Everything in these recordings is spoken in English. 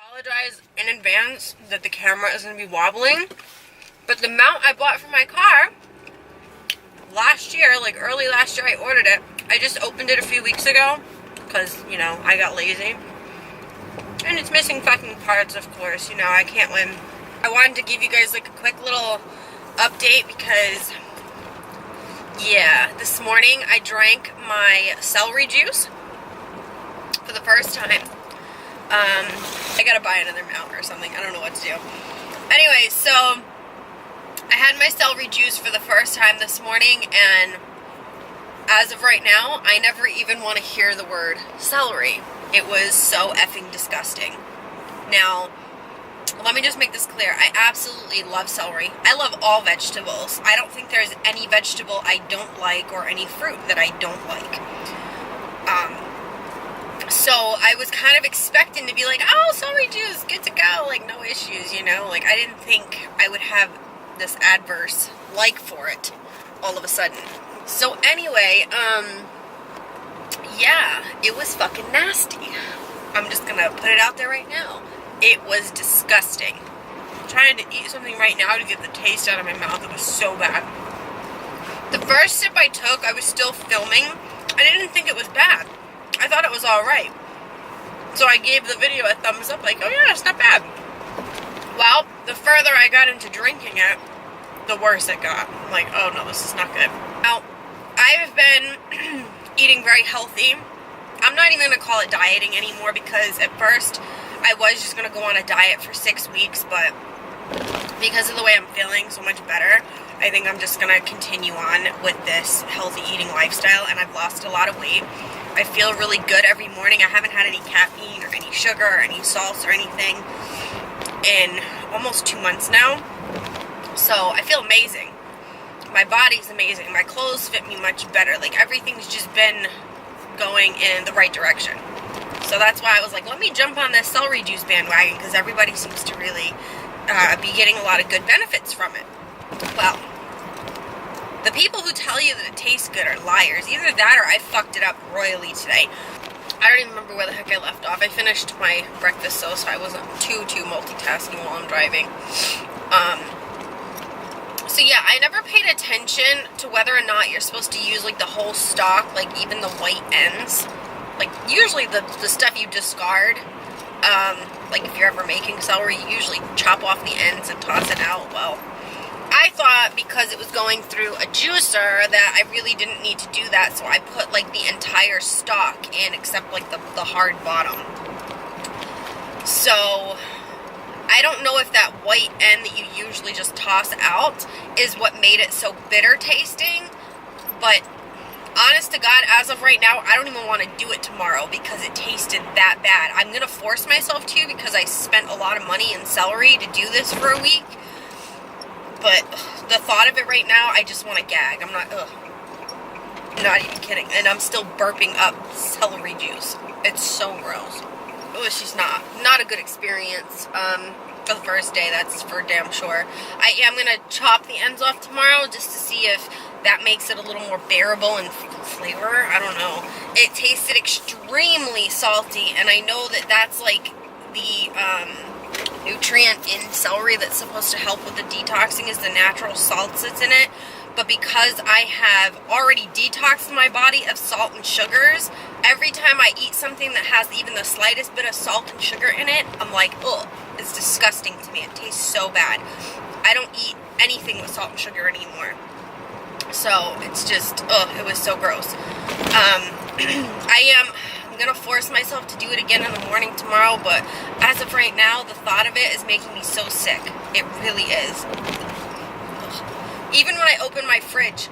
Apologize in advance that the camera is going to be wobbling, but the mount I bought for my car last year, like early last year, I ordered it. I just opened it a few weeks ago because, you know, I got lazy. And it's missing fucking parts, of course, you know, I can't win. I wanted to give you guys like a quick little update because, yeah, this morning I drank my celery juice for the first time. I gotta buy another mount or something. I don't know what to do. Anyway, so I had my celery juice for the first time this morning, and as of right now, I never even want to hear the word celery. It was so effing disgusting. Now, let me just make this clear. I absolutely love celery. I love all vegetables. I don't think there's any vegetable I don't like or any fruit that I don't like. So I was kind of expecting to be like, oh, celery juice, good to go, like no issues, you know? Like I didn't think I would have this adverse like for it all of a sudden. So anyway, yeah, it was fucking nasty. I'm just gonna put it out there right now. It was disgusting. I'm trying to eat something right now to get the taste out of my mouth. It was so bad. The first sip I took, I was still filming. I didn't think it was bad. I thought it was alright. So I gave the video a thumbs up, like, oh yeah, it's not bad. Well, the further I got into drinking it, the worse it got. I'm like, oh no, this is not good. Now, I have been eating very healthy. I'm not even going to call it dieting anymore because at first I was just going to go on a diet for 6 weeks, but because of the way I'm feeling so much better, I think I'm just going to continue on with this healthy eating lifestyle, and I've lost a lot of weight. I feel really good every morning. I haven't had any caffeine or any sugar or any salts or anything in almost 2 months now. So I feel amazing. My body's amazing. My clothes fit me much better. Like everything's just been going in the right direction. So that's why I was like, let me jump on this celery juice bandwagon because everybody seems to really be getting a lot of good benefits from it. Well, the people who tell you that it tastes good are liars. Either that or I fucked it up royally today. I don't even remember where the heck I left off. I finished my breakfast so I wasn't too multitasking while I'm driving. So yeah, I never paid attention to whether or not you're supposed to use like the whole stalk, like even the white ends. Like usually the stuff you discard, like if you're ever making celery, you usually chop off the ends and toss it out. Well, I thought because it was going through a juicer that I really didn't need to do that, so I put like the entire stalk in except like the hard bottom. So I don't know if that white end that you usually just toss out is what made it so bitter tasting, but honest to God, as of right now, I don't even want to do it tomorrow because it tasted that bad. I'm going to force myself to because I spent a lot of money in celery to do this for a week. But the thought of it right now, I just want to gag. I'm not even kidding. And I'm still burping up celery juice. It's so gross. It was just not a good experience for the first day, that's for damn sure. I am going to chop the ends off tomorrow just to see if that makes it a little more bearable in flavor. I don't know. It tasted extremely salty, and I know that that's like the nutrient in celery that's supposed to help with the detoxing is the natural salts that's in it. But because I have already detoxed my body of salt and sugars, every time I eat something that has even the slightest bit of salt and sugar in it, I'm like, ugh, it's disgusting to me. It tastes so bad. I don't eat anything with salt and sugar anymore. So it's just, ugh, it was so gross. I'm going to force myself to do it again in the morning tomorrow, but as of right now, the thought of it is making me so sick. It really is. Even when I open my fridge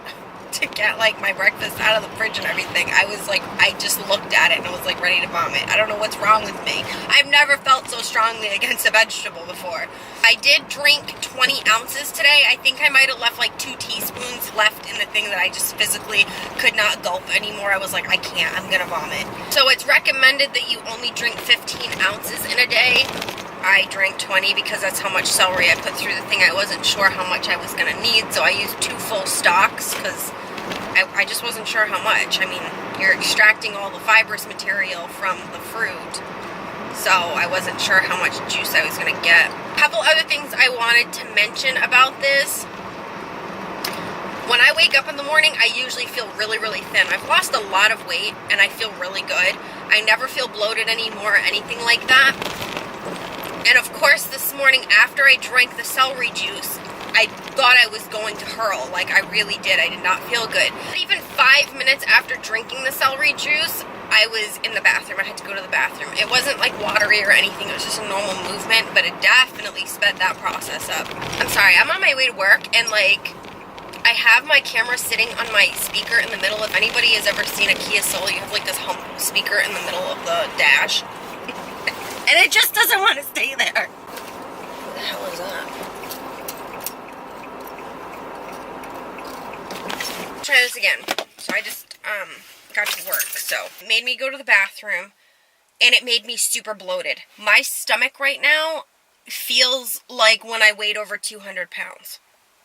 to get like my breakfast out of the fridge and everything, I was like, I just looked at it and I was like ready to vomit. I don't know what's wrong with me. I've never felt so strongly against a vegetable before. I did drink 20 ounces today. I think I might have left like 2 teaspoons left in the thing that I just physically could not gulp anymore. I was like, I can't, I'm gonna vomit. So it's recommended that you only drink 15 ounces in a day. I drank 20 because that's how much celery I put through the thing. I wasn't sure how much I was going to need, so I used 2 full stalks because I just wasn't sure how much. I mean, you're extracting all the fibrous material from the fruit, so I wasn't sure how much juice I was going to get. A couple other things I wanted to mention about this. When I wake up in the morning, I usually feel really, really thin. I've lost a lot of weight, and I feel really good. I never feel bloated anymore or anything like that. And of course, this morning, after I drank the celery juice, I thought I was going to hurl. Like, I really did. I did not feel good. Even 5 minutes after drinking the celery juice, I was in the bathroom. I had to go to the bathroom. It wasn't like watery or anything. It was just a normal movement, but it definitely sped that process up. I'm sorry. I'm on my way to work, and like, I have my camera sitting on my speaker in the middle. If anybody has ever seen a Kia Soul, you have like this hump speaker in the middle of the dash. And it just doesn't want to stay there. What the hell is that? Try this again. So I just got to work. So it made me go to the bathroom, and it made me super bloated. My stomach right now feels like when I weighed over 200 pounds.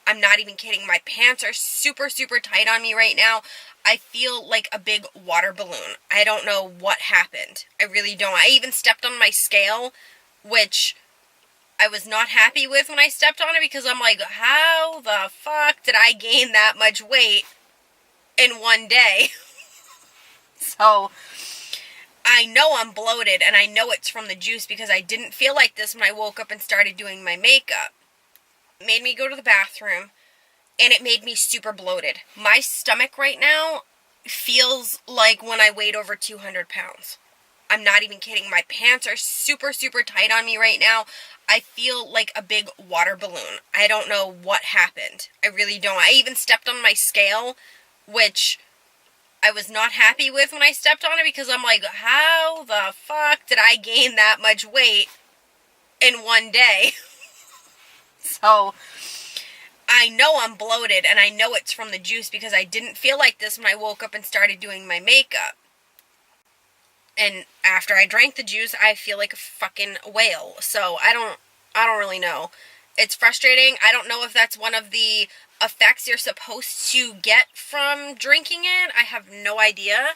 I'm not even kidding. My pants are super, super tight on me right now. I feel like a big water balloon. I don't know what happened. I really don't. I even stepped on my scale, which I was not happy with when I stepped on it, because I'm like, how the fuck did I gain that much weight in one day? So I know I'm bloated, and I know it's from the juice, because I didn't feel like this when I woke up and started doing my makeup. It made me go to the bathroom, and it made me super bloated. My stomach right now feels like when I weighed over 200 pounds. I'm not even kidding. My pants are super, super tight on me right now. I feel like a big water balloon. I don't know what happened. I really don't. I even stepped on my scale, which I was not happy with when I stepped on it, because I'm like, how the fuck did I gain that much weight in one day? So I know I'm bloated, and I know it's from the juice, because I didn't feel like this when I woke up and started doing my makeup. And after I drank the juice, I feel like a fucking whale. So I don't really know. It's frustrating. I don't know if that's one of the effects you're supposed to get from drinking it. I have no idea.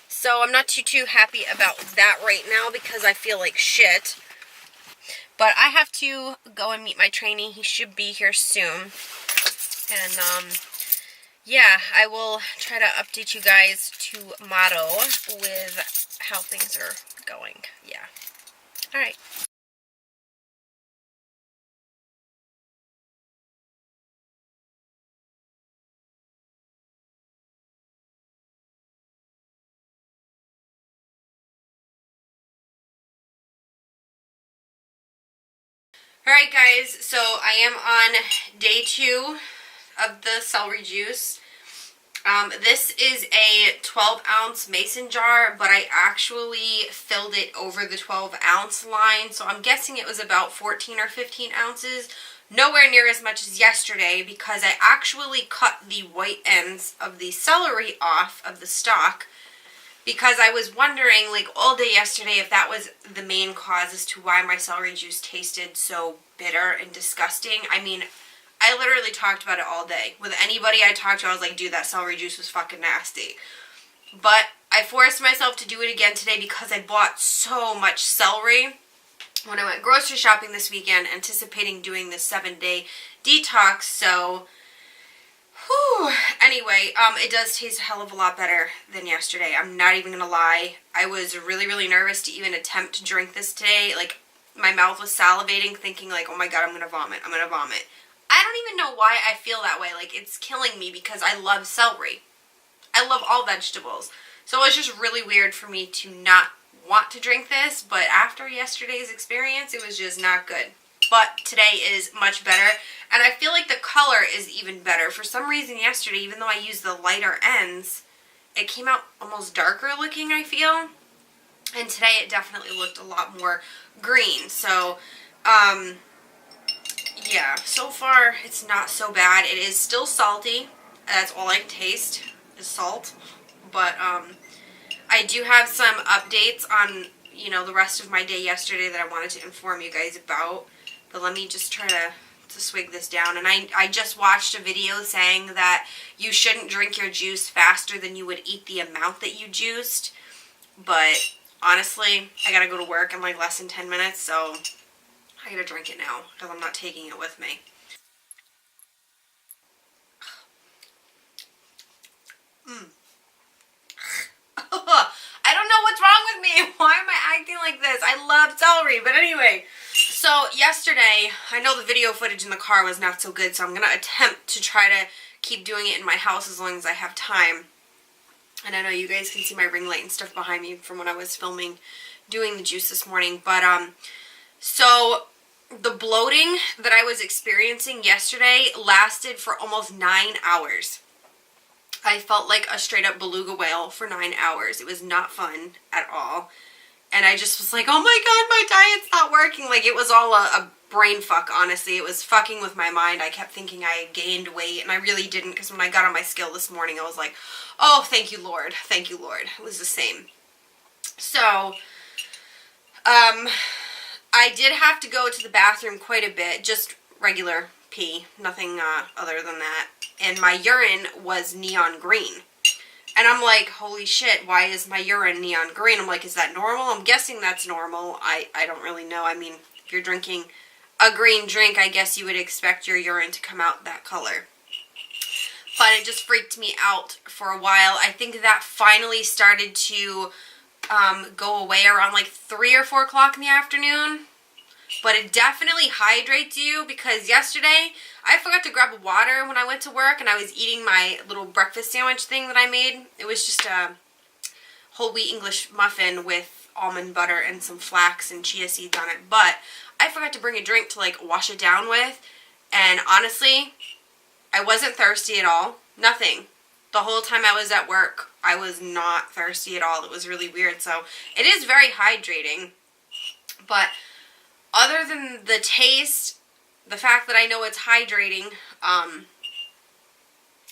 So I'm not too happy about that right now, because I feel like shit. But I have to go and meet my trainee. He should be here soon. And, yeah, I will try to update you guys tomorrow with how things are going. Yeah. All right. Alright guys, so I am on day 2 of the celery juice. This is a 12-ounce mason jar, but I actually filled it over the 12-ounce line, so I'm guessing it was about 14 or 15 ounces. Nowhere near as much as yesterday, because I actually cut the white ends of the celery off of the stalk, because I was wondering, like, all day yesterday if that was the main cause as to why my celery juice tasted so bitter and disgusting. I mean, I literally talked about it all day. With anybody I talked to, I was like, dude, that celery juice was fucking nasty. But I forced myself to do it again today, because I bought so much celery when I went grocery shopping this weekend, anticipating doing this 7-day detox. So whew. Anyway, it does taste a hell of a lot better than yesterday. I'm not even gonna lie. I was really, really nervous to even attempt to drink this today. Like, my mouth was salivating, thinking like, oh my god, I'm gonna vomit. I'm gonna vomit. I don't even know why I feel that way. Like, it's killing me, because I love celery. I love all vegetables. So it was just really weird for me to not want to drink this, but after yesterday's experience, it was just not good. But today is much better, and I feel like the color is even better. For some reason yesterday, even though I used the lighter ends, it came out almost darker looking, I feel. And today it definitely looked a lot more green. So, yeah, so far it's not so bad. It is still salty. That's all I taste is salt. But, I do have some updates on, you know, the rest of my day yesterday that I wanted to inform you guys about. But let me just try to swig this down. And I just watched a video saying that you shouldn't drink your juice faster than you would eat the amount that you juiced. But honestly, I gotta go to work in like less than 10 minutes, so I gotta drink it now because I'm not taking it with me. I don't know what's wrong with me. Why am I acting like this? I love celery. But anyway, so yesterday, I know the video footage in the car was not so good, so I'm going to attempt to try to keep doing it in my house as long as I have time. And I know you guys can see my ring light and stuff behind me from when I was filming doing the juice this morning. But, so the bloating that I was experiencing yesterday lasted for almost 9 hours. I felt like a straight up beluga whale for 9 hours. It was not fun at all. And I just was like, oh my god, my diet's not working. Like, it was all a brain fuck, honestly. It was fucking with my mind. I kept thinking I gained weight, and I really didn't, because when I got on my scale this morning, I was like, oh, thank you, Lord. Thank you, Lord. It was the same. So, I did have to go to the bathroom quite a bit, just regular pee, nothing other than that. And my urine was neon green. And I'm like, holy shit, why is my urine neon green? I'm like, is that normal? I'm guessing that's normal. I don't really know. I mean, if you're drinking a green drink, I guess you would expect your urine to come out that color. But it just freaked me out for a while. I think that finally started to go away around like 3 or 4 o'clock in the afternoon. But it definitely hydrates you, because yesterday I forgot to grab water when I went to work and I was eating my little breakfast sandwich thing that I made. It was just a whole wheat English muffin with almond butter and some flax and chia seeds on it. But I forgot to bring a drink to like wash it down with. And honestly, I wasn't thirsty at all. Nothing. The whole time I was at work, I was not thirsty at all. It was really weird. So it is very hydrating. But other than the taste, the fact that I know it's hydrating,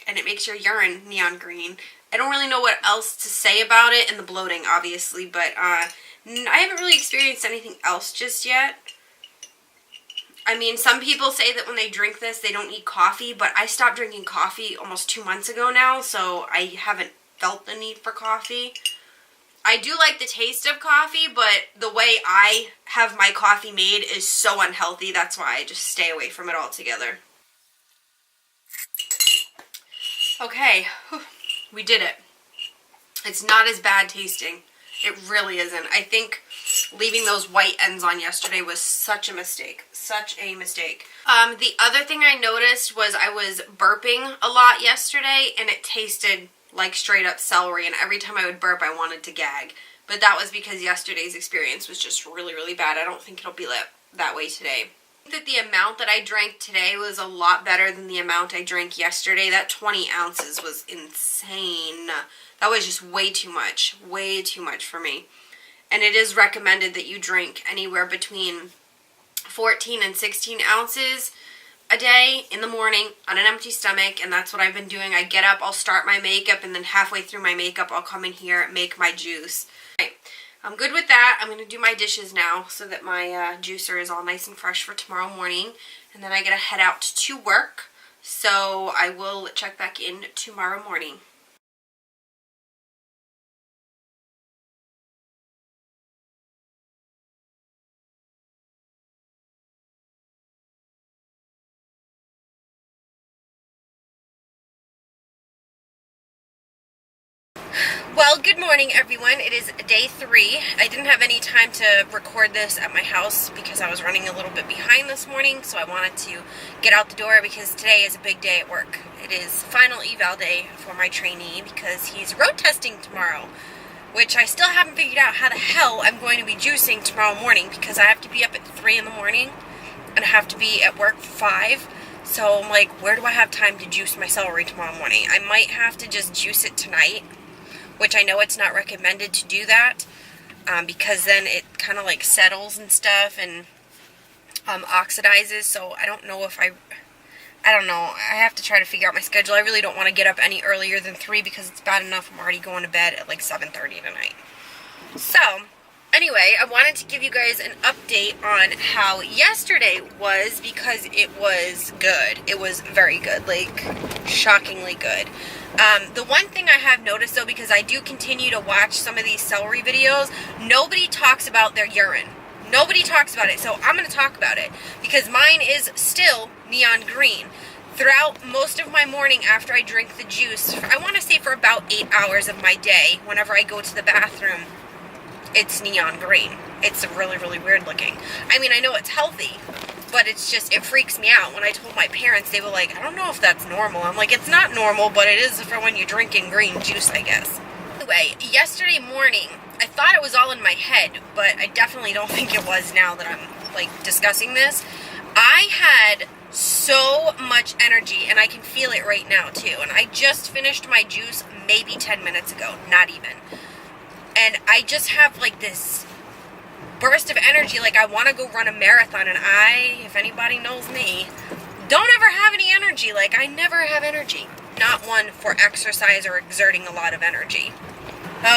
and it makes your urine neon green, I don't really know what else to say about it, and the bloating, obviously, but I haven't really experienced anything else just yet. I mean, some people say that when they drink this, they don't need coffee, but I stopped drinking coffee almost 2 months ago now, so I haven't felt the need for coffee. I do like the taste of coffee, but the way I have my coffee made is so unhealthy. That's why I just stay away from it altogether. Okay, we did it. It's not as bad tasting. It really isn't. I think leaving those white ends on yesterday was such a mistake. Such a mistake. The other thing I noticed was I was burping a lot yesterday, and it tasted like straight up celery, and every time I would burp I wanted to gag. But that was because yesterday's experience was just really, really bad. I don't think it'll be that way today. I think that the amount that I drank today was a lot better than the amount I drank yesterday. That 20 ounces was insane. That was just way too much for me. And it is recommended that you drink anywhere between 14 and 16 ounces a day in the morning on an empty stomach, and that's what I've been doing. I get up, I'll start my makeup, and then halfway through my makeup I'll come in here, make my juice. Okay, I'm good with that. I'm going to do my dishes now so that my juicer is all nice and fresh for tomorrow morning, and then I gotta head out to work, so I will check back in tomorrow morning. Well, good morning everyone. It is day 3. I didn't have any time to record this at my house because I was running a little bit behind this morning, so I wanted to get out the door because today is a big day at work. It is final eval day for my trainee because he's road testing tomorrow, which I still haven't figured out how the hell I'm going to be juicing tomorrow morning because I have to be up at 3 in the morning and I have to be at work for 5. So I'm like, where do I have time to juice my celery tomorrow morning? I might have to just juice it tonight, which I know it's not recommended to do that because then it kind of like settles and stuff and oxidizes. So I don't know if I don't know. I have to try to figure out my schedule. I really don't want to get up any earlier than 3 because it's bad enough I'm already going to bed at like 7:30 tonight. So anyway, I wanted to give you guys an update on how yesterday was, because it was good. It was very good, like shockingly good. The one thing I have noticed though, because I do continue to watch some of these celery videos, nobody talks about their urine. Nobody talks about it, so I'm going to talk about it, because mine is still neon green. Throughout most of my morning after I drink the juice, I want to say for about 8 hours of my day, whenever I go to the bathroom, it's neon green. It's really, really weird looking. I mean, I know it's healthy, but it's just, it freaks me out. When I told my parents, they were like, I don't know if that's normal. I'm like, it's not normal, but it is for when you're drinking green juice, I guess. Anyway, yesterday morning, I thought it was all in my head, but I definitely don't think it was now that I'm, like, discussing this. I had so much energy, and I can feel it right now, too. And I just finished my juice maybe 10 minutes ago, not even. And I just have, like, this burst of energy, like I want to go run a marathon, and I, if anybody knows me, don't ever have any energy. Like, I never have energy. Not one for exercise or exerting a lot of energy.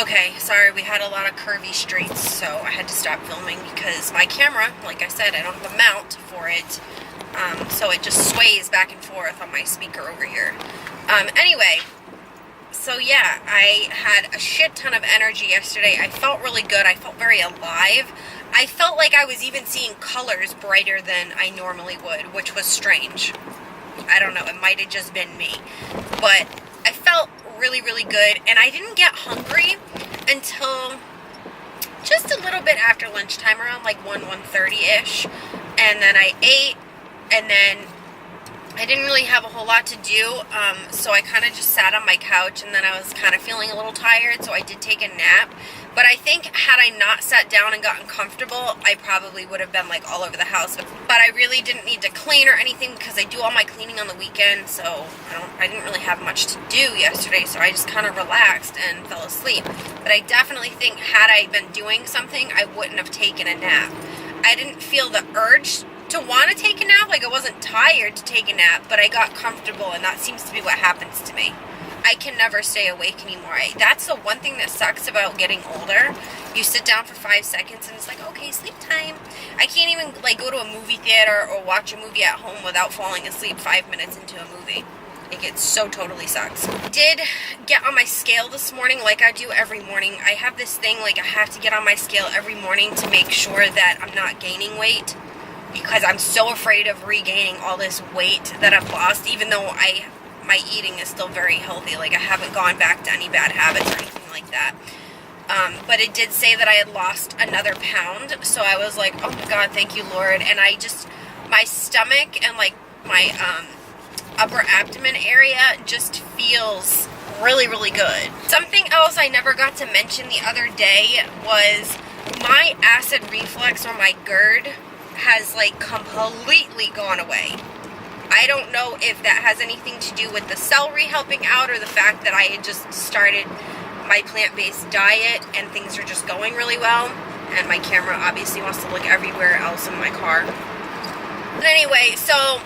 Okay, sorry, we had a lot of curvy streets, so I had to stop filming because my camera, like I said, I don't have a mount for it, so it just sways back and forth on my speaker over here. Anyway, so yeah, I had a shit ton of energy yesterday. I felt really good. I felt very alive. I felt like I was even seeing colors brighter than I normally would, which was strange. I don't know, it might have just been me, but I felt really, really good, and I didn't get hungry until just a little bit after lunchtime, around like 1:30-ish, and then I ate, and then I didn't really have a whole lot to do, so I kind of just sat on my couch, and then I was kind of feeling a little tired, so I did take a nap. But I think had I not sat down and gotten comfortable, I probably would have been like all over the house. But I really didn't need to clean or anything because I do all my cleaning on the weekend, so I didn't really have much to do yesterday, so I just kind of relaxed and fell asleep. But I definitely think had I been doing something, I wouldn't have taken a nap. I didn't feel the urge to want to take a nap, like I wasn't tired to take a nap, but I got comfortable, and that seems to be what happens to me. I can never stay awake anymore. That's the one thing that sucks about getting older. You sit down for 5 seconds and it's like, okay, sleep time. I can't even like go to a movie theater or watch a movie at home without falling asleep 5 minutes into a movie. Like, it so totally sucks. I did get on my scale this morning like I do every morning. I have this thing, like I have to get on my scale every morning to make sure that I'm not gaining weight, because I'm so afraid of regaining all this weight that I've lost, even though my eating is still very healthy. Like, I haven't gone back to any bad habits or anything like that. But it did say that I had lost another pound, so I was like, oh my God, thank you, Lord. And my stomach and like my upper abdomen area just feels really, really good. Something else I never got to mention the other day was my acid reflux, or my GERD, has like completely gone away. I don't know if that has anything to do with the celery helping out, or the fact that I had just started my plant-based diet and things are just going really well. And my camera obviously wants to look everywhere else in my car. But anyway, so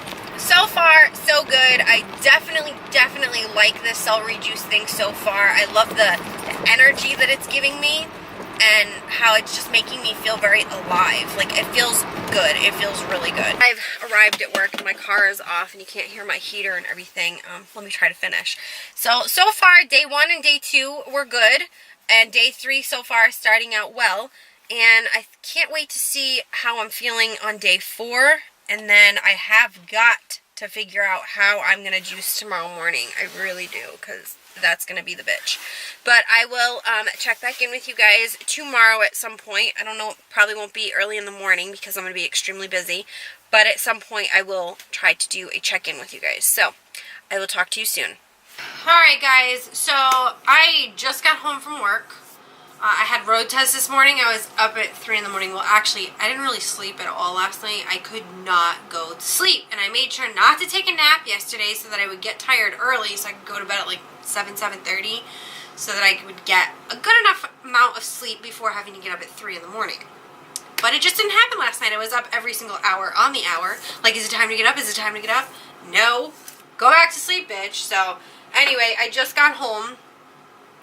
far, so good. I definitely like this celery juice thing so far. I love the energy that it's giving me, and how it's just making me feel very alive. Like, it feels good. It feels really good. I've arrived at work and my car is off and you can't hear my heater and everything. Let me try to finish. So far, day 1 and day 2 were good, and day 3 so far is starting out well. And I can't wait to see how I'm feeling on day 4. And then I have got to figure out how I'm going to juice tomorrow morning. I really do, because that's going to be the bitch. But I will check back in with you guys tomorrow at some point. I don't know, probably won't be early in the morning because I'm going to be extremely busy. But at some point I will try to do a check-in with you guys. So I will talk to you soon. Alright guys, so I just got home from work. I had road tests this morning. I was up at 3 in the morning. Well, actually, I didn't really sleep at all last night. I could not go to sleep. And I made sure not to take a nap yesterday so that I would get tired early so I could go to bed at like 7:30 so that I would get a good enough amount of sleep before having to get up at 3 in the morning. But it just didn't happen last night. I was up every single hour on the hour. Like, is it time to get up? Is it time to get up? No. Go back to sleep, bitch. So, anyway, I just got home.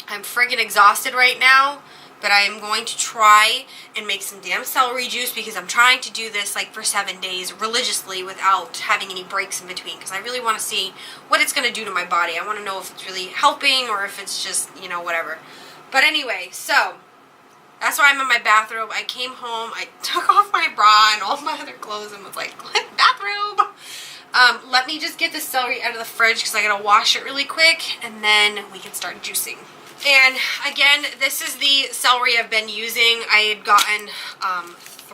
I'm friggin' exhausted right now, but I am going to try and make some damn celery juice because I'm trying to do this like for 7 days religiously without having any breaks in between, because I really want to see what it's going to do to my body. I want to know if it's really helping or if it's just, you know, whatever. But anyway, so that's why I'm in my bathrobe. I came home, I took off my bra and all my other clothes and was like, bathrobe. Let me just get the celery out of the fridge because I gotta wash it really quick and then we can start juicing. And again, this is the celery I've been using. I had gotten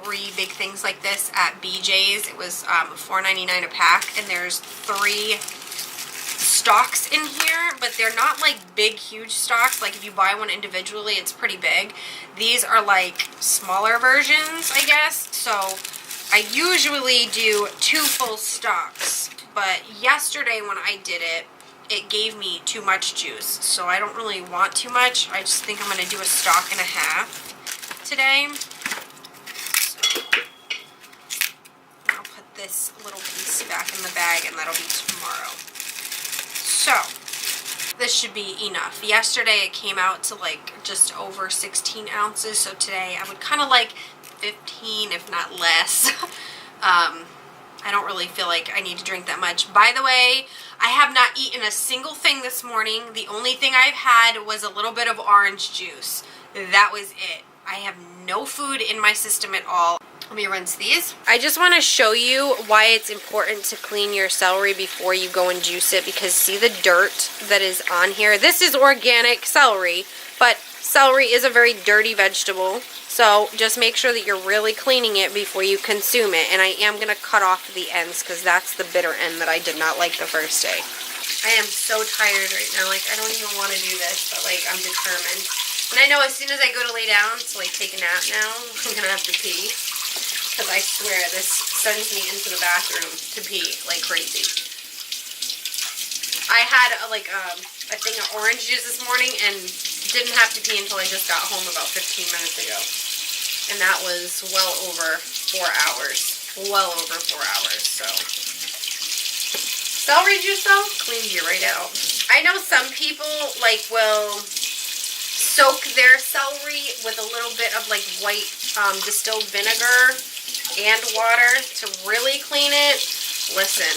3 big things like this at BJ's. It was $4.99 a pack, and there's 3 stalks in here, but they're not like big, huge stalks. Like if you buy one individually, it's pretty big. These are like smaller versions, I guess. So I usually do 2 full stalks, but yesterday when I did it, it gave me too much juice, so I don't really want too much. I just think I'm going to do a stalk and a half today. So I'll put this little piece back in the bag and that'll be tomorrow. So this should be enough. Yesterday it came out to like just over 16 ounces, so today I would kind of like 15, if not less. I don't really feel like I need to drink that much. By the way, I have not eaten a single thing this morning. The only thing I've had was a little bit of orange juice. That was it. I have no food in my system at all. Let me rinse these. I just want to show you why it's important to clean your celery before you go and juice it, because see the dirt that is on here? This is organic celery, but celery is a very dirty vegetable. So just make sure that you're really cleaning it before you consume it. And I am going to cut off the ends because that's the bitter end that I did not like the first day. I am so tired right now. Like, I don't even want to do this, but like, I'm determined. And I know as soon as I go to lay down to like take a nap now, I'm going to have to pee. Because I swear this sends me into the bathroom to pee like crazy. I had a thing of orange juice this morning and didn't have to pee until I just got home about 15 minutes ago. And that was well over 4 hours. Well over 4 hours, so. Celery juice though, cleans you right out. I know some people like will soak their celery with a little bit of like white distilled vinegar and water to really clean it. Listen,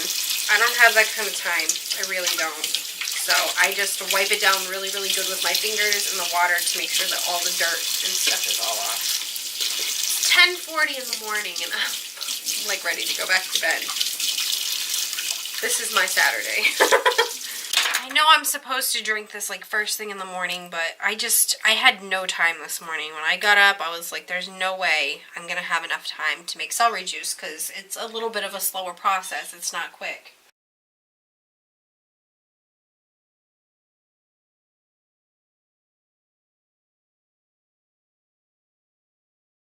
I don't have that kind of time. I really don't. So I just wipe it down really, really good with my fingers in the water to make sure that all the dirt and stuff is all off. It's 10:40 in the morning and I'm like ready to go back to bed. This is my Saturday. I know I'm supposed to drink this like first thing in the morning, but I had no time this morning. When I got up, I was like, there's no way I'm going to have enough time to make celery juice because it's a little bit of a slower process. It's not quick.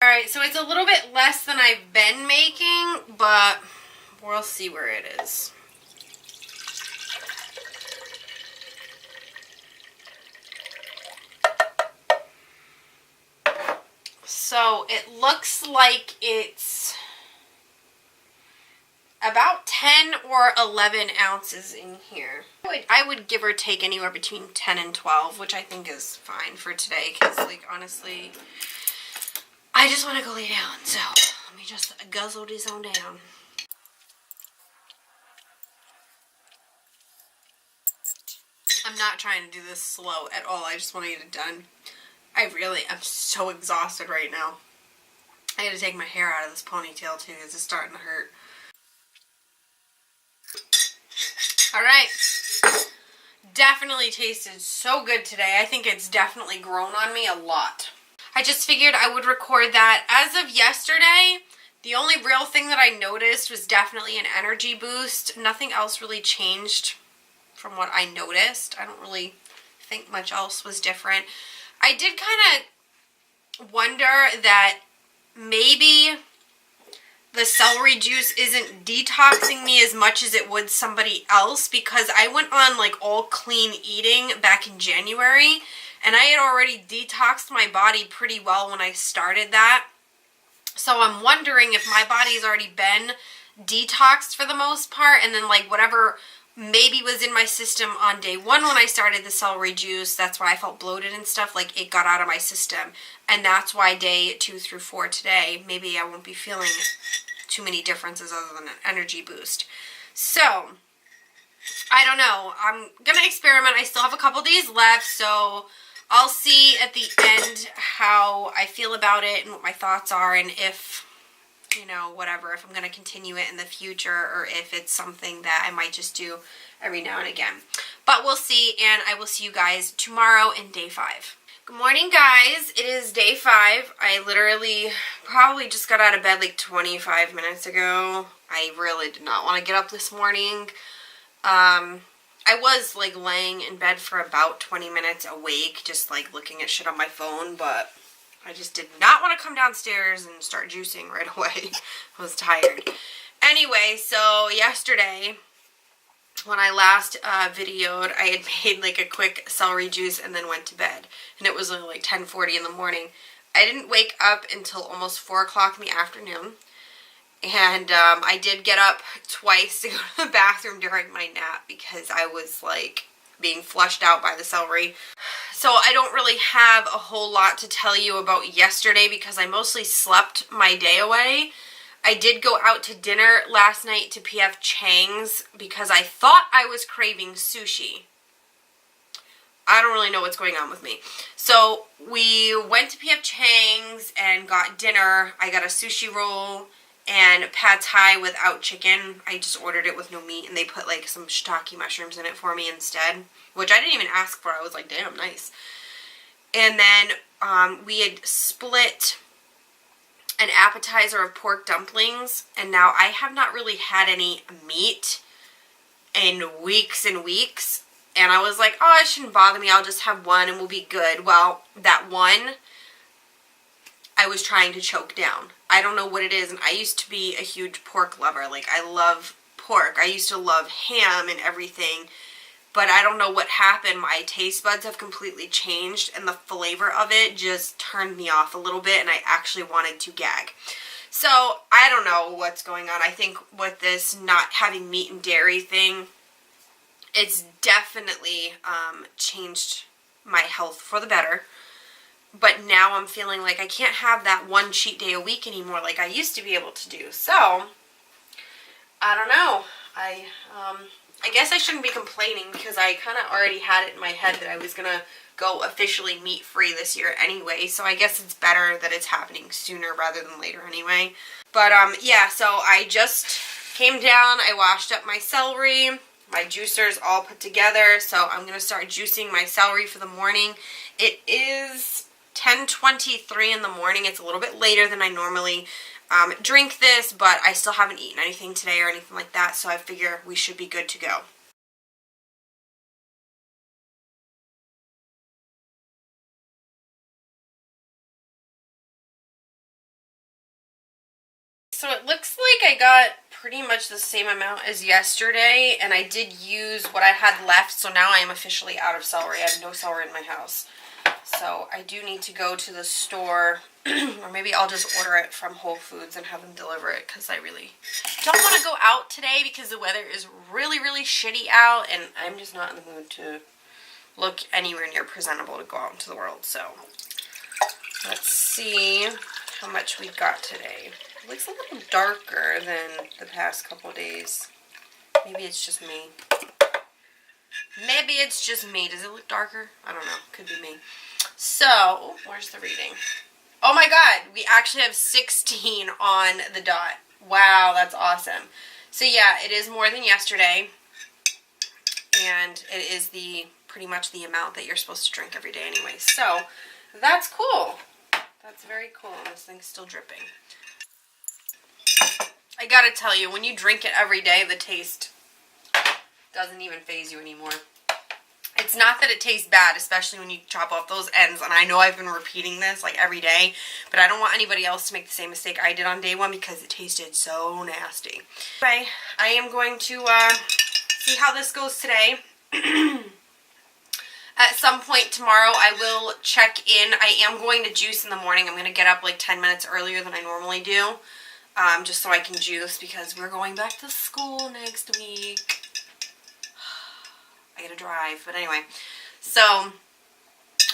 Alright, so it's a little bit less than I've been making, but we'll see where it is. So it looks like it's about 10 or 11 ounces in here. I would give or take anywhere between 10 and 12, which I think is fine for today, because like honestly, I just want to go lay down, so let me just guzzle this on down. I'm not trying to do this slow at all. I just want to get it done. I really am so exhausted right now. I gotta take my hair out of this ponytail too because it's starting to hurt. Alright. Definitely tasted so good today. I think it's definitely grown on me a lot. I just figured I would record that. As of yesterday, the only real thing that I noticed was definitely an energy boost. Nothing else really changed from what I noticed. I don't really think much else was different. I did kind of wonder that maybe the celery juice isn't detoxing me as much as it would somebody else, because I went on like all clean eating back in January and I had already detoxed my body pretty well when I started that. So I'm wondering if my body's already been detoxed for the most part, and then like whatever maybe was in my system on day 1 when I started the celery juice. That's why I felt bloated and stuff. Like, it got out of my system. And that's why day 2 through 4 today, maybe I won't be feeling too many differences other than an energy boost. So, I don't know. I'm going to experiment. I still have a couple days left, so I'll see at the end how I feel about it and what my thoughts are, and if, you know, whatever, if I'm going to continue it in the future or if it's something that I might just do every now and again. But we'll see, and I will see you guys tomorrow in day 5. Good morning, guys. It is day 5. I literally probably just got out of bed like 25 minutes ago. I really did not want to get up this morning. I was like laying in bed for about 20 minutes awake, just like looking at shit on my phone, but I just did not want to come downstairs and start juicing right away. I was tired. Anyway, so yesterday, when I last videoed, I had made like a quick celery juice and then went to bed. And it was like 10:40 in the morning. I didn't wake up until almost 4 o'clock in the afternoon. And I did get up twice to go to the bathroom during my nap because I was like being flushed out by the celery. So I don't really have a whole lot to tell you about yesterday because I mostly slept my day away. I did go out to dinner last night to P.F. Chang's because I thought I was craving sushi. I don't really know what's going on with me. So we went to P.F. Chang's and got dinner. I got a sushi roll and pad thai without chicken. I just ordered it with no meat, and they put like some shiitake mushrooms in it for me instead, which I didn't even ask for. I was like, damn, nice. And then we had split an appetizer of pork dumplings, and now I have not really had any meat in weeks and weeks, and I was like, oh, it shouldn't bother me. I'll just have one and we'll be good. Well, that one I was trying to choke down. I don't know what it is, and I used to be a huge pork lover. Like, I love pork. I used to love ham and everything, but I don't know what happened. My taste buds have completely changed, and the flavor of it just turned me off a little bit, and I actually wanted to gag. So, I don't know what's going on. I think with this not having meat and dairy thing, it's definitely changed my health for the better. But now I'm feeling like I can't have that one cheat day a week anymore like I used to be able to do. So, I don't know. I guess I shouldn't be complaining because I kind of already had it in my head that I was going to go officially meat-free this year anyway. So I guess it's better that it's happening sooner rather than later anyway. But, yeah, so I just came down. I washed up my celery. My juicer's all put together. So I'm going to start juicing my celery for the morning. It is 10:23 in the morning. It's a little bit later than I normally drink this, but I still haven't eaten anything today or anything like that, so I figure we should be good to go. So it looks like I got pretty much the same amount as yesterday, and I did use what I had left, so now I am officially out of celery. I have no celery in my house. So I do need to go to the store, or maybe I'll just order it from Whole Foods and have them deliver it, because I really don't want to go out today because the weather is really, really shitty out, and I'm just not in the mood to look anywhere near presentable to go out into the world. So let's see how much we got today. It looks a little darker than the past couple days. Maybe it's just me. Maybe it's just me. Does it look darker? I don't know. Could be me. So, where's the reading? Oh my god, we actually have 16 on the dot. Wow, that's awesome. So yeah, it is more than yesterday. And it is pretty much the amount that you're supposed to drink every day anyway. So, that's cool. That's very cool. This thing's still dripping. I gotta tell you, when you drink it every day, the taste doesn't even faze you anymore. It's not that it tastes bad, especially when you chop off those ends, and I know I've been repeating this like every day, but I don't want anybody else to make the same mistake I did on day 1 because it tasted so nasty. Anyway, I am going to see how this goes today. At some point tomorrow, I will check in. I am going to juice in the morning. I'm going to get up like 10 minutes earlier than I normally do, just so I can juice because we're going back to school next week. I gotta drive. But anyway, so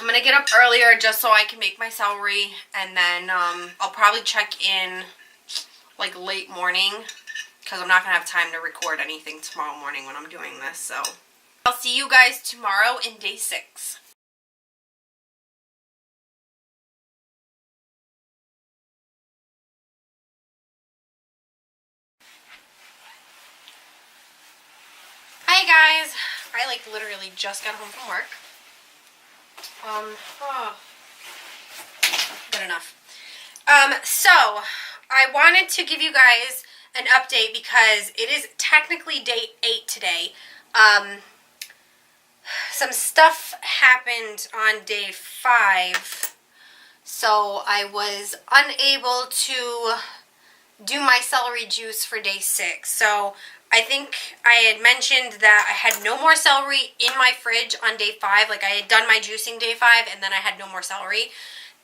I'm gonna get up earlier just so I can make my celery, and then I'll probably check in like late morning because I'm not gonna have time to record anything tomorrow morning when I'm doing this. So I'll see you guys tomorrow in day 6. Hi guys, I like literally just got home from work. Good enough. So I wanted to give you guys an update because it is technically day 8 today. Some stuff happened on day 5, so I was unable to do my celery juice for day 6. So I think I had mentioned that I had no more celery in my fridge on day 5. Like, I had done my juicing day 5 and then I had no more celery.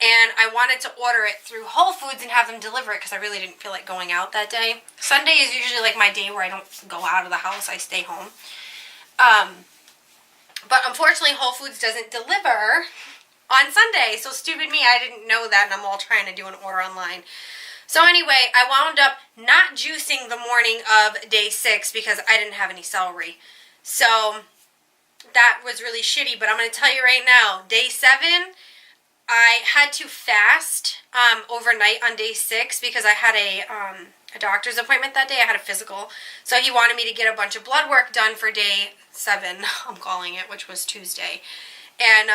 And I wanted to order it through Whole Foods and have them deliver it because I really didn't feel like going out that day. Sunday is usually like my day where I don't go out of the house. I stay home. But unfortunately, Whole Foods doesn't deliver on Sunday. So stupid me, I didn't know that, and I'm all trying to do an order online. So anyway, I wound up not juicing the morning of day 6 because I didn't have any celery. So that was really shitty, but I'm going to tell you right now, day 7, I had to fast overnight on day 6 because I had a doctor's appointment that day. I had a physical. So he wanted me to get a bunch of blood work done for day 7, I'm calling it, which was Tuesday. And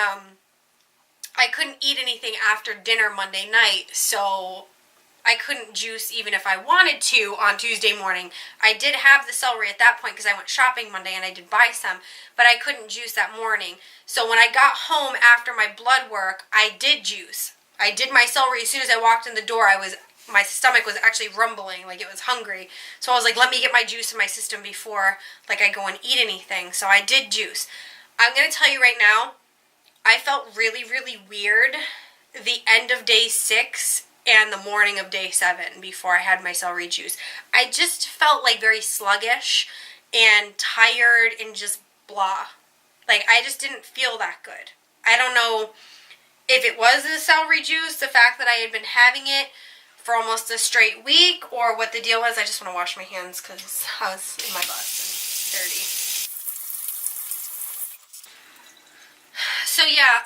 I couldn't eat anything after dinner Monday night, so I couldn't juice even if I wanted to on Tuesday morning. I did have the celery at that point because I went shopping Monday and I did buy some, but I couldn't juice that morning. So when I got home after my blood work, I did juice. I did my celery. As soon as I walked in the door, my stomach was actually rumbling, like it was hungry. So I was like, let me get my juice in my system before like I go and eat anything. So I did juice. I'm going to tell you right now, I felt really, really weird the end of day 6 and the morning of day 7 before I had my celery juice. I just felt like very sluggish and tired and just blah. Like, I just didn't feel that good. I don't know if it was the celery juice, the fact that I had been having it for almost a straight week, or what the deal was. I just want to wash my hands because I was in my bus and dirty. So yeah,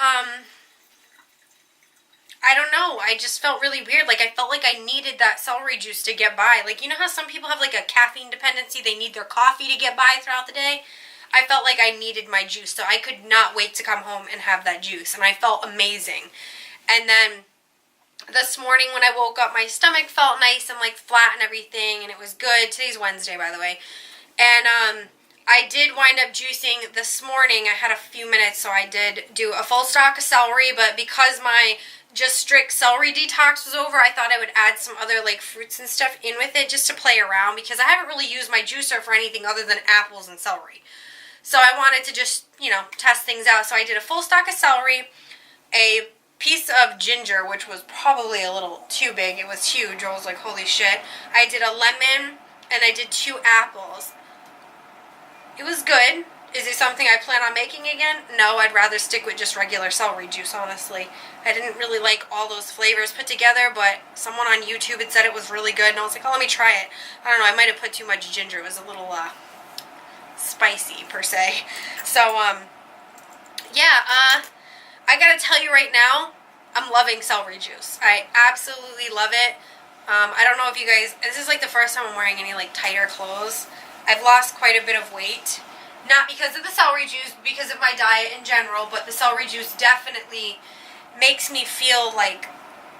I don't know. I just felt really weird. Like, I felt like I needed that celery juice to get by. Like, you know how some people have, like, a caffeine dependency? They need their coffee to get by throughout the day? I felt like I needed my juice, so I could not wait to come home and have that juice. And I felt amazing. And then this morning when I woke up, my stomach felt nice and, like, flat and everything, and it was good. Today's Wednesday, by the way. And, I did wind up juicing this morning. I had a few minutes, so I did do a full stock of celery, but because my just strict celery detox was over, I thought I would add some other like fruits and stuff in with it just to play around because I haven't really used my juicer for anything other than apples and celery. So I wanted to just, you know, test things out. So I did a full stock of celery, a piece of ginger, which was probably a little too big. It was huge. I was like, holy shit. I did a lemon and I did 2 apples. It was good. Is it something I plan on making again? No, I'd rather stick with just regular celery juice, honestly. I didn't really like all those flavors put together, but someone on YouTube had said it was really good, and I was like, oh, let me try it. I don't know, I might have put too much ginger. It was a little, spicy, per se. So, yeah, I gotta tell you right now, I'm loving celery juice. I absolutely love it. I don't know if you guys, this is like the first time I'm wearing any, like, tighter clothes. I've lost quite a bit of weight. Not because of the celery juice, because of my diet in general, but the celery juice definitely makes me feel like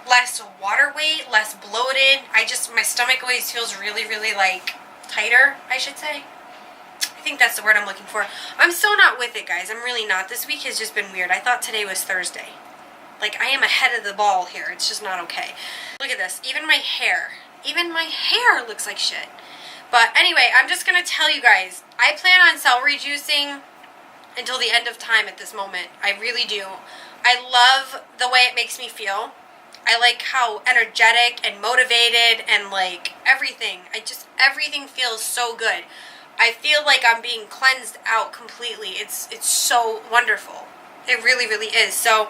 less water weight, less bloated. My stomach always feels really, really like tighter, I should say. I think that's the word I'm looking for. I'm so not with it, guys. I'm really not. This week has just been weird. I thought today was Thursday. Like, I am ahead of the ball here. It's just not okay. Look at this. Even my hair looks like shit. But anyway, I'm just going to tell you guys, I plan on celery juicing until the end of time at this moment. I really do. I love the way it makes me feel. I like how energetic and motivated and like everything. Everything feels so good. I feel like I'm being cleansed out completely. It's so wonderful. It really, really is. So,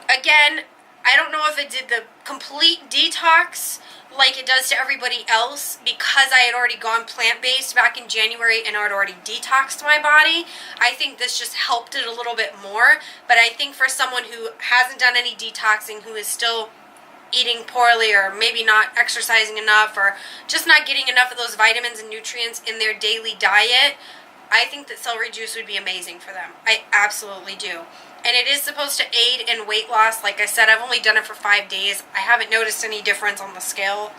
again, I don't know if it did the complete detox like it does to everybody else, because I had already gone plant-based back in January and I had already detoxed my body. I think this just helped it a little bit more. But I think for someone who hasn't done any detoxing, who is still eating poorly, or maybe not exercising enough, or just not getting enough of those vitamins and nutrients in their daily diet, I think that celery juice would be amazing for them. I absolutely do. And it is supposed to aid in weight loss. Like I said, I've only done it for 5 days. I haven't noticed any difference on the scale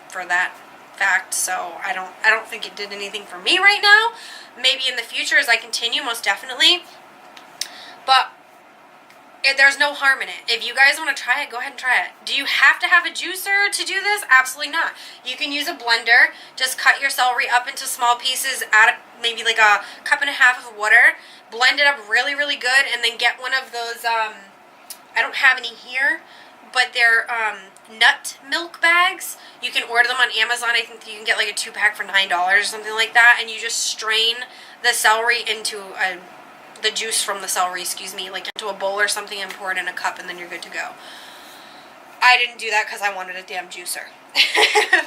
for that fact, so I don't think it did anything for me right now. Maybe in the future as I continue, most definitely. But there's no harm in it. If you guys want to try it, go ahead and try it. Do you have to have a juicer to do this? Absolutely not. You can use a blender. Just cut your celery up into small pieces, add maybe like a cup and a half of water, blend it up really, really good, and then get one of those, I don't have any here, but they're nut milk bags. You can order them on Amazon. I think you can get like a 2-pack for $9 or something like that, and you just strain the celery into the juice from the celery, like into a bowl or something, and pour it in a cup, and then you're good to go. I didn't do that because I wanted a damn juicer.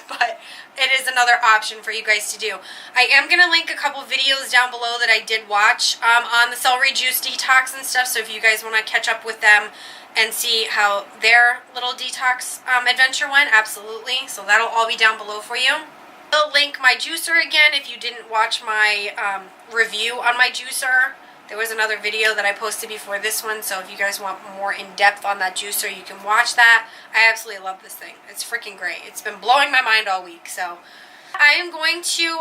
But it is another option for you guys to do. I am going to link a couple videos down below that I did watch on the celery juice detox and stuff, so if you guys want to catch up with them and see how their little detox adventure went, absolutely. So that'll all be down below for you. I'll link my juicer again if you didn't watch my review on my juicer. There was another video that I posted before this one, so if you guys want more in-depth on that juicer, you can watch that. I absolutely love this thing. It's freaking great. It's been blowing my mind all week, so I am going to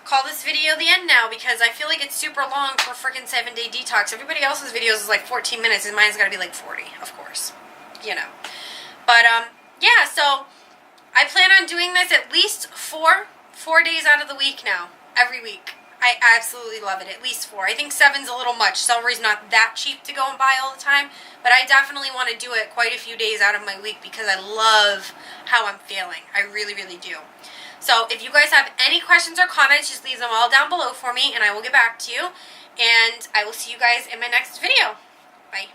call this video the end now, because I feel like it's super long for a freaking 7-day detox. Everybody else's videos is like 14 minutes, and mine's got to be like 40, of course. You know. But, yeah, so I plan on doing this at least four days out of the week now, every week. I absolutely love it. At least 4. I think 7's a little much. Celery's not that cheap to go and buy all the time, but I definitely want to do it quite a few days out of my week because I love how I'm feeling. I really, really do. So if you guys have any questions or comments, just leave them all down below for me, and I will get back to you. And I will see you guys in my next video. Bye.